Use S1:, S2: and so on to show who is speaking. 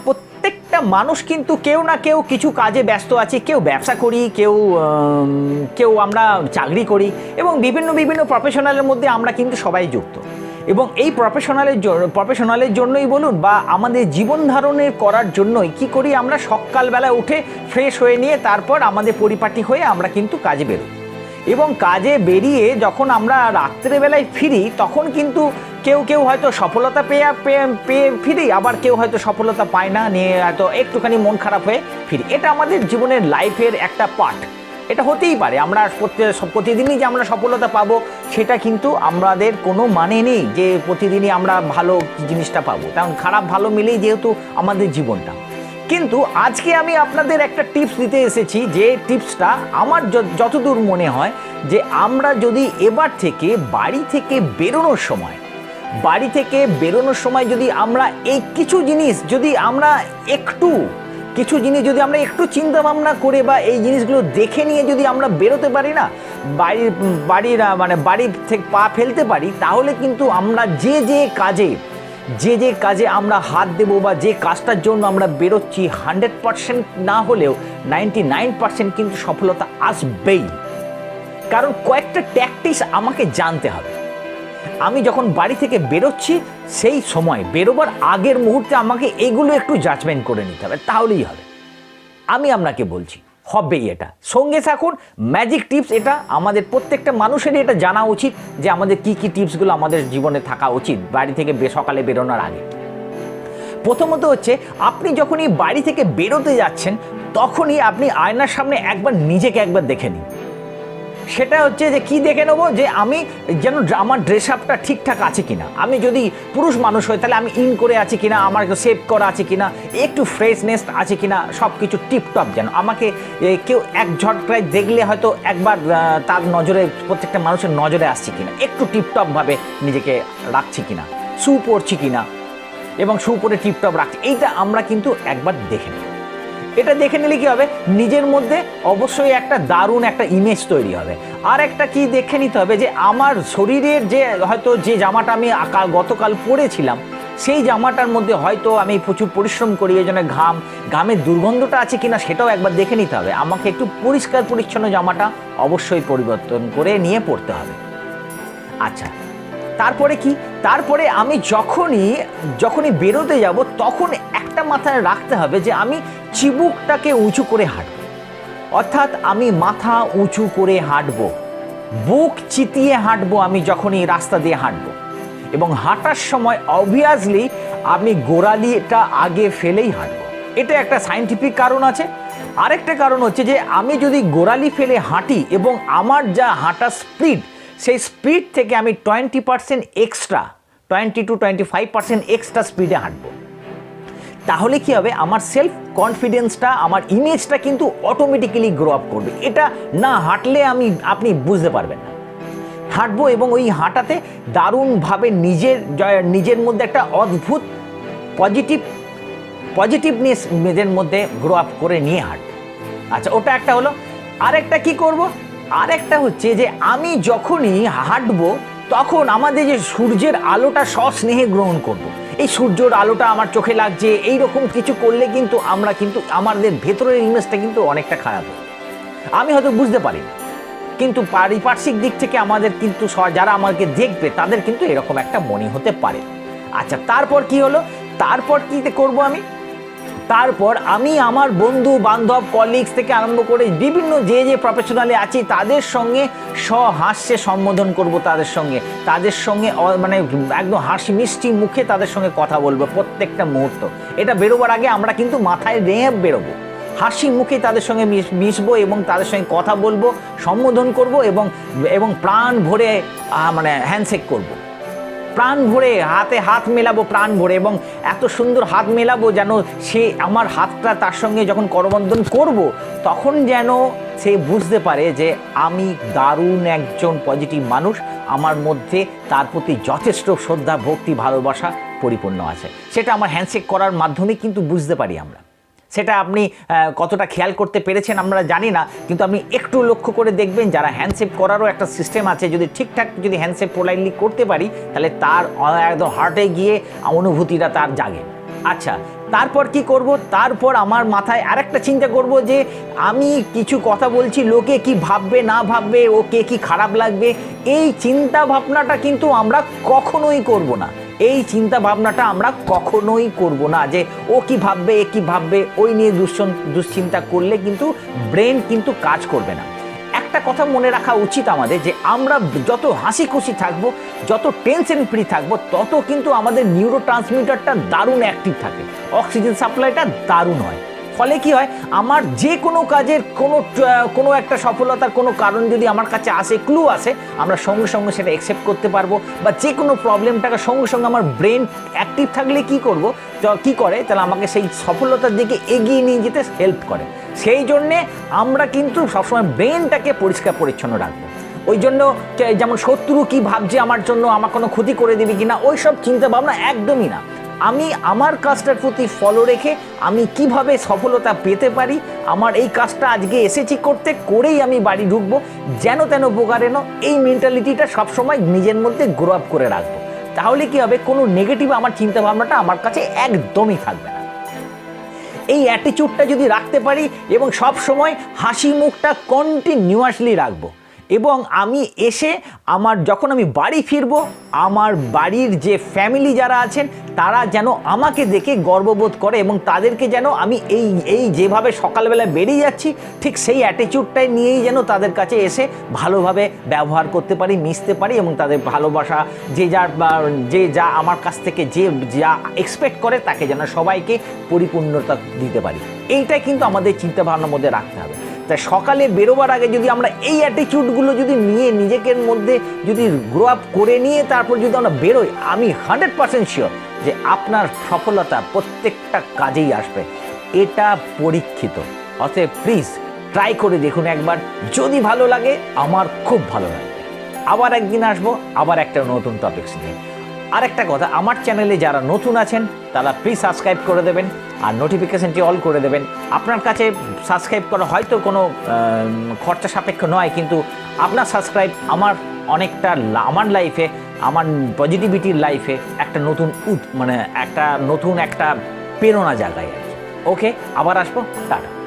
S1: প্রত্যেকটা মানুষ কিন্তু কেউ না কেউ কিছু কাজে ব্যস্ত আছে, কেউ ব্যবসা করি, কেউ আমরা চাকরি করি এবং বিভিন্ন প্রফেশনালের মধ্যে আমরা কিন্তু সবাই যুক্ত। এবং এই প্রফেশনালের জন্যই বলুন বা আমাদের জীবন ধারণের করার জন্যই কি করি আমরা সকালবেলা উঠে ফ্রেশ হয়ে নিয়ে তারপর আমাদের পরিপাটি হয়ে আমরা কিন্তু কাজে বেরোই এবং কাজে বেরিয়ে যখন আমরা রাত্রেবেলায় ফিরি তখন কিন্তু কেউ হয়তো সফলতা পেয়ে ফিরি, আবার কেউ হয়তো সফলতা পায় না, নিয়ে হয়তো একটুখানি মন খারাপ হয়ে ফিরি। এটা আমাদের জীবনের লাইফের একটা পার্ট, এটা হতেই পারে। আমরা প্রতিদিনই যে আমরা সফলতা পাবো সেটা কিন্তু আমাদের কোনো মানে নেই যে প্রতিদিনই আমরা ভালো জিনিসটা পাবো, কারণ খারাপ ভালো মিলেই যেহেতু আমাদের জীবনটা। কিন্তু আজকে আমি আপনাদের একটা টিপস দিতে এসেছি, যে টিপসটা আমার যতদূর মনে হয় যে আমরা যদি এবার থেকে বাড়ি থেকে বেরোনোর সময় যদি আমরা এই কিছু জিনিস যদি আমরা একটু চিন্তা ভাবনা করে বা এই জিনিসগুলো দেখে নিয়ে যদি আমরা বেরোতে পারি না, বাড়ি থেকে পা ফেলতে পারি, তাহলে কিন্তু আমরা যে কাজে আমরা হাত দেবো বা যে কাজটার জন্য আমরা বেরোচ্ছি 100% না হলেও 99% কিন্তু সফলতা আসবেই। কারণ কয়েকটা ট্যাকটিক্স আমাকে জানতে হবে। আমি যখন বাড়ি থেকে বেরোচ্ছি সেই সময় বেরোবার আগের মুহূর্তে আমাকে এগুলো একটু জাজমেন্ট করে নিতে হবে, তাহলেই হবে। আমি আপনাকে বলছি হবেই, এটা সঙ্গে থাকুন। ম্যাজিক টিপস, এটা আমাদের প্রত্যেকটা মানুষেরই এটা জানা উচিত যে আমাদের কি টিপসগুলো আমাদের জীবনে থাকা উচিত বাড়ি থেকে সকালে বেরোনোর আগে। প্রথমত হচ্ছে, আপনি যখনই বাড়ি থেকে বেরোতে যাচ্ছেন তখনই আপনি আয়নার সামনে নিজেকে একবার দেখে নিন। সেটা হচ্ছে যে কি দেখে নেবো, যে আমি যেন আমার ড্রেস আপটা ঠিকঠাক আছে কিনা, আমি যদি পুরুষ মানুষ হই তাহলে আমি ইন করে আছি কিনা, আমার সেভ করা আছে কিনা, একটু ফ্রেশনেস আছে কিনা, সব কিছু টিপটপ। যেন আমাকে কেউ এক ঝটকায় দেখলে হয়তো একবার তার নজরে, প্রত্যেকটা মানুষের নজরে আসছে কিনা, একটু টিপটপভাবে নিজেকে রাখছি কিনা, শু পরছি কিনা এবং শু পরে টিপটপ রাখছি, এইটা আমরা কিন্তু একবার দেখে নিই। এটা দেখে নিলে কি হবে, নিজের মধ্যে অবশ্যই একটা দারুণ একটা ইমেজ তৈরি হবে। আর একটা কি দেখে নিতে হবে, যে আমার শরীরের যে জামাটা আমি গতকাল পরেছিলাম সেই জামাটার মধ্যে হয়তো আমি প্রচুর পরিশ্রম করি, এই জন্য ঘামের দুর্গন্ধটা আছে কিনা সেটাও একবার দেখে নিতে হবে। আমাকে একটু পরিষ্কার পরিচ্ছন্ন জামাটা অবশ্যই পরিবর্তন করে নিয়ে পরতে হবে। আচ্ছা, তারপরে কি, তারপরে আমি যখনই বেরোতে যাব তখন একটা মাথায় রাখতে হবে যে আমি চিবুকটাকে উঁচু করে হাঁটবো, অর্থাৎ আমি মাথা উঁচু করে হাঁটবো, বুক চিতিয়ে হাঁটবো আমি যখনই রাস্তা দিয়ে হাঁটবো। এবং হাঁটার সময় অবভিয়াসলি আমি গোড়ালিটা আগে ফেলেই হাঁটবো। এটা একটা সায়েন্টিফিক কারণ আছে। আরেকটা কারণ হচ্ছে যে আমি যদি গোড়ালি ফেলে হাঁটি এবং আমার যা হাঁটার স্পিড, সেই স্পিড থেকে আমি 20% এক্সট্রা, 20 to 25% এক্সট্রা স্পিডে হাঁটবো, তাহলে কি হবে, আমার সেলফ কনফিডেন্সটা, আমার ইমেজটা কিন্তু অটোমেটিক্যালি গ্রো আপ করবে। এটা না হাঁটলে আপনি বুঝতে পারবেন না। হাঁটবো এবং ওই হাঁটাতে দারুণভাবে নিজের মধ্যে একটা অদ্ভুত পজিটিভনেস নিজের মধ্যে গ্রো আপ করে নিয়ে হাঁটবো। আচ্ছা, ওটা একটা হলো। আরেকটা কি করব, আরেকটা হচ্ছে যে আমি যখনই হাঁটবো তখন আমাদের যে সূর্যের আলোটা সস্নেহে গ্রহণ করব। এই সূর্যের আলোটা আমার চোখে লাগছে, এইরকম কিছু করলে কিন্তু আমাদের ভেতরের ইমেজটা কিন্তু অনেকটা খারাপ হবে। আমি হয়তো বুঝতে পারি না, কিন্তু পারিপার্শ্বিক দিক থেকে আমাদের কিন্তু যারা আমাকে দেখবে তাদের কিন্তু এরকম একটা মনে হতে পারে। আচ্ছা, তারপর কি হলো, তারপর কি করব তারপর আমি আমার বন্ধু বান্ধব কলিগস থেকে আরম্ভ করে বিভিন্ন যে প্রফেশনালে আছি তাদের সঙ্গে সহাস্যে সম্বোধন করব, তাদের সঙ্গে মানে একদম হাসি মিষ্টি মুখে তাদের সঙ্গে কথা বলবো প্রত্যেকটা মুহূর্ত। এটা বেরোবার আগে আমরা কিন্তু মাথায় রেঁয়ে বেরোবো, হাসি মুখে তাদের সঙ্গে মিশবো এবং তাদের সঙ্গে কথা বলবো, সম্বোধন করব এবং প্রাণ ভরে হ্যান্ডশেক করব, প্রাণ ভরে হাতে হাত মেলাবো, প্রাণ ভরে, এবং এত সুন্দর হাত মেলাবো যেন সে আমার হাতটা তার সঙ্গে যখন করবন্ধন করব তখন যেন সে বুঝতে পারে যে আমি দারুণ একজন পজিটিভ মানুষ, আমার মধ্যে তার প্রতি যথেষ্ট শ্রদ্ধা ভক্তি ভালোবাসা পরিপূর্ণ আছে। সেটা আমার হ্যান্ডশেক করার মাধ্যমে কিন্তু বুঝতে পারি আমরা। সেটা আপনি কতটা খেয়াল করতে পেরেছেন আমরা জানি না, কিন্তু আপনি একটু লক্ষ্য করে দেখবেন যারা হ্যান্ডশেক করারও একটা সিস্টেম আছে, যদি ঠিকঠাক যদি হ্যান্ডশেক পোলাইটলি করতে পারি তাহলে তার একদম হার্টে গিয়ে অনুভূতিটা তার জাগে। আচ্ছা, তারপর কি করব? তারপর আমার মাথায় আরেকটা চিন্তা করব যে আমি কিছু কথা বলছি, লোকে কি ভাববে না ভাববে, ওকে কি খারাপ লাগবে। এই চিন্তা ভাবনাটা কিন্তু আমরা কখনোই করব না। এই চিন্তা ভাবনাটা আমরা কখনোই করব না যে ও কি ভাববে, এ কি ভাববে। ওই নিয়ে দুশ্চিন্তা করলে কিন্তু ব্রেন কিন্তু কাজ করবে না। একটা কথা মনে রাখা উচিত আমাদের যে আমরা যত হাসি খুশি থাকবো, যত টেনশন ফ্রি থাকবো, তত কিন্তু আমাদের নিউরো ট্রান্সমিটারটা দারুণ অ্যাক্টিভ থাকে, অক্সিজেন সাপ্লাইটা দারুণ হয়। ফলে কি হয়, আমার যে কোনো কাজের কোনো একটা সফলতার কোনো কারণ যদি আমার কাছে আসে, ক্লু আসে, আমরা সঙ্গে সঙ্গে সেটা অ্যাকসেপ্ট করতে পারবো। বা যে কোনো প্রবলেমটাকে সঙ্গে সঙ্গে আমার ব্রেন অ্যাক্টিভ থাকলে কি করে, তাহলে আমাকে সেই সফলতার দিকে এগিয়ে নিয়ে যেতে হেল্প করে। সেই জন্যে আমরা কিন্তু সবসময় ব্রেনটাকে পরিষ্কার পরিচ্ছন্ন রাখবো। ওই জন্য যেমন শত্রু কি ভাবছে আমার জন্য, আমার কোনো ক্ষতি করে দিবি কিনা, ওই সব চিন্তা ভাবনা একদমই না। আমি আমার কাজটার প্রতি ফলো রেখে আমি কিভাবে সফলতা পেতে পারি, আমার এই কাজটা আজকে এসেছি করতে, করেই আমি বাড়ি ঢুকবো, যেন তেন উপকারে ন, এই মেন্টালিটিটা সবসময় নিজের মধ্যে গ্রো আপ করে রাখবো। তাহলে কি হবে, কোনো নেগেটিভ আমার চিন্তা ভাবনাটা আমার কাছে একদমই থাকবে না। এই অ্যাটিটিউডটা যদি রাখতে পারি এবং সব সময় হাসি মুখটা কন্টিনিউয়াসলি রাখবো, এবং আমি এসে যখন আমি বাড়ি ফিরবো, আমার বাড়ির যে ফ্যামিলি যারা আছেন তারা যেন আমাকে দেখে গর্ববোধ করে, এবং তাদেরকে যেন আমি এই যেভাবে সকালবেলা বেরিয়ে যাচ্ছি ঠিক সেই অ্যাটিটিউডটাই নিয়েই যেন তাদের কাছে এসে ভালোভাবে ব্যবহার করতে পারি, মিশতে পারি, এবং তাদের ভালোবাসা যে যা আমার কাছ থেকে যা এক্সপেক্ট করে তাকে যেন সবাইকে পরিপূর্ণতা দিতে পারি। এইটাই কিন্তু আমাদের চিন্তাভাবনার মধ্যে রাখতে হবে। তাই সকালে বেরোবার আগে যদি আমরা এই অ্যাটিটিউডগুলো যদি নিয়ে নিজেকে মধ্যে যদি গ্রো আপ করে নিয়ে তারপর যদি আমরা বেরোই, আমি 100% শিওর যে আপনার সফলতা প্রত্যেকটা কাজেই আসবে। এটা পরীক্ষিত। অতএব প্লিজ ট্রাই করে দেখুন একবার, যদি ভালো লাগে, আমার খুব ভালো লাগবে। আবার একদিন আসবো আবার একটা নতুন টপিকস নিয়ে। আর একটা কথা, আমার চ্যানেলে যারা নতুন আছেন তারা প্লিজ সাবস্ক্রাইব করে দেবেন আর নোটিফিকেশানটি অল করে দেবেন। আপনার কাছে সাবস্ক্রাইব করা হয়তো কোনো খরচা সাপেক্ষ নয়, কিন্তু আপনার সাবস্ক্রাইব আমার লাইফে, আমার পজিটিভিটির লাইফে একটা নতুন একটা প্রেরণা জাগায় আর কি। ওকে, আবার আসবো, টাটা।